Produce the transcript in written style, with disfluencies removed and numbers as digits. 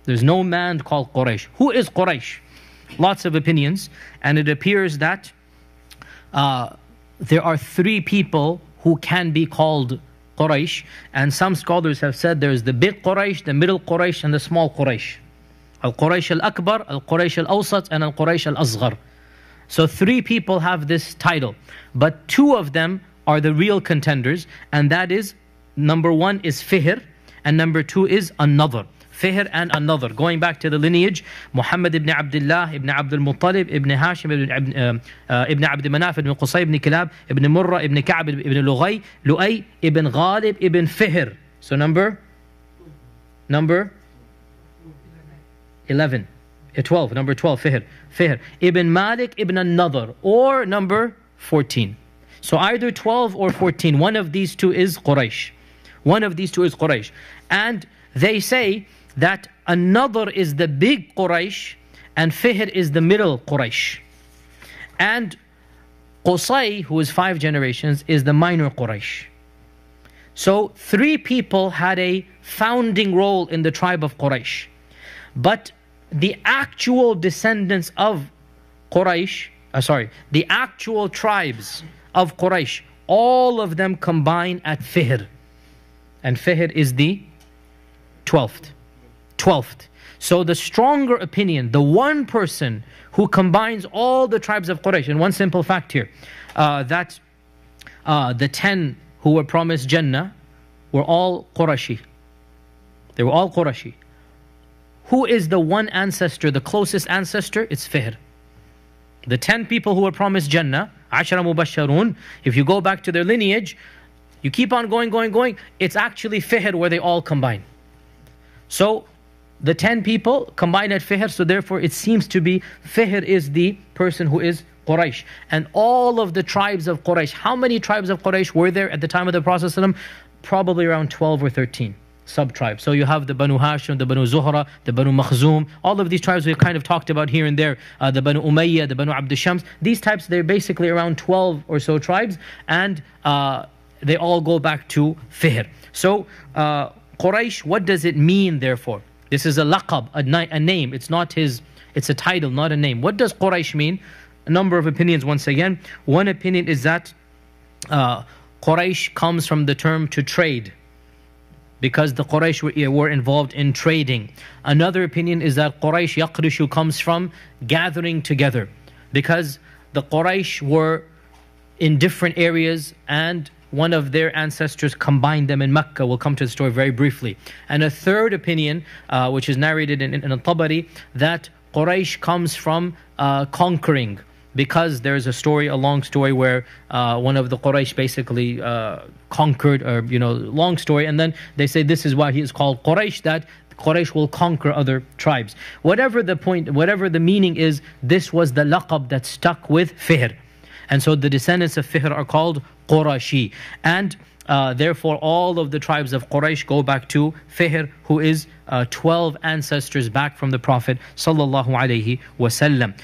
There's no man called Quraish. Who is Quraish? Lots of opinions, and it appears that there are three people who can be called Quraish, and some scholars have said there's the big Quraish, the middle Quraish, and the small Quraish. Al-Quraish al-Akbar, Al-Quraish al-Awsat, and Al-Quraish al-Asghar. So three people have this title, but two of them are the real contenders, and that is, number one is Fihr, and number two is An-Nadhr. Fihr and An-Nadhr. Going back to the lineage, Muhammad ibn Abdullah, ibn Abdul Muttalib, ibn Hashim, ibn Abd Manaf, ibn Qusay, ibn Kilab, ibn Murrah, ibn Ka'b, ibn Lu'ay, ibn Ghalib, ibn Fihr. So number 11. 12, number 12, Fihr. Ibn Malik, ibn An-Nadhr, or number 14. So either 12 or 14, one of these two is Quraysh. One of these two is Quraysh. And they say that An-Nadhr is the big Quraysh and Fihr is the middle Quraysh. And Qusay, who is 5 generations, is the minor Quraysh. So three people had a founding role in the tribe of Quraysh. But the actual descendants of Quraysh, the actual tribes of Quraysh, all of them combine at Fihr. And Fihr is the 12th. So the stronger opinion, the one person who combines all the tribes of Quraysh, and one simple fact here, that the 10 who were promised Jannah were all Qurashi. They were all Qurashi. Who is the one ancestor, the closest ancestor? It's Fihr. The 10 people who were promised Jannah, Ashara Mubasharun, if you go back to their lineage, you keep on going, it's actually Fihr where they all combine. So the 10 people combine at Fihr, so therefore it seems to be Fihr is the person who is Quraysh. And all of the tribes of Quraysh, how many tribes of Quraysh were there at the time of the Prophet ﷺ? Probably around 12 or 13 sub-tribes. So you have the Banu Hashim, the Banu Zuhra, the Banu Makhzum, all of these tribes we've kind of talked about here and there, the Banu Umayyah, the Banu Abd Shams. These types, they're basically around 12 or so tribes, and they all go back to Fihr. So Quraysh, what does it mean therefore? This is a laqab, a name. It's a title, not a name. What does Quraysh mean? A number of opinions once again. One opinion is that Quraysh comes from the term to trade, because the Quraysh were involved in trading. Another opinion is that Quraysh yaqrishu comes from gathering together, because the Quraysh were in different areas and one of their ancestors combined them in Mecca. We'll come to the story very briefly. And a third opinion, which is narrated in al-Tabari, that Quraysh comes from conquering, because there's a long story where one of the Quraysh basically conquered, or long story, and then they say this is why he is called Quraysh, that Quraysh will conquer other tribes. Whatever the point, whatever the meaning is, this was the laqab that stuck with Fihr. And so the descendants of Fihr are called Qurashi. And therefore all of the tribes of Quraysh go back to Fihr, who is 12 ancestors back from the Prophet sallallahu alaihi wasallam.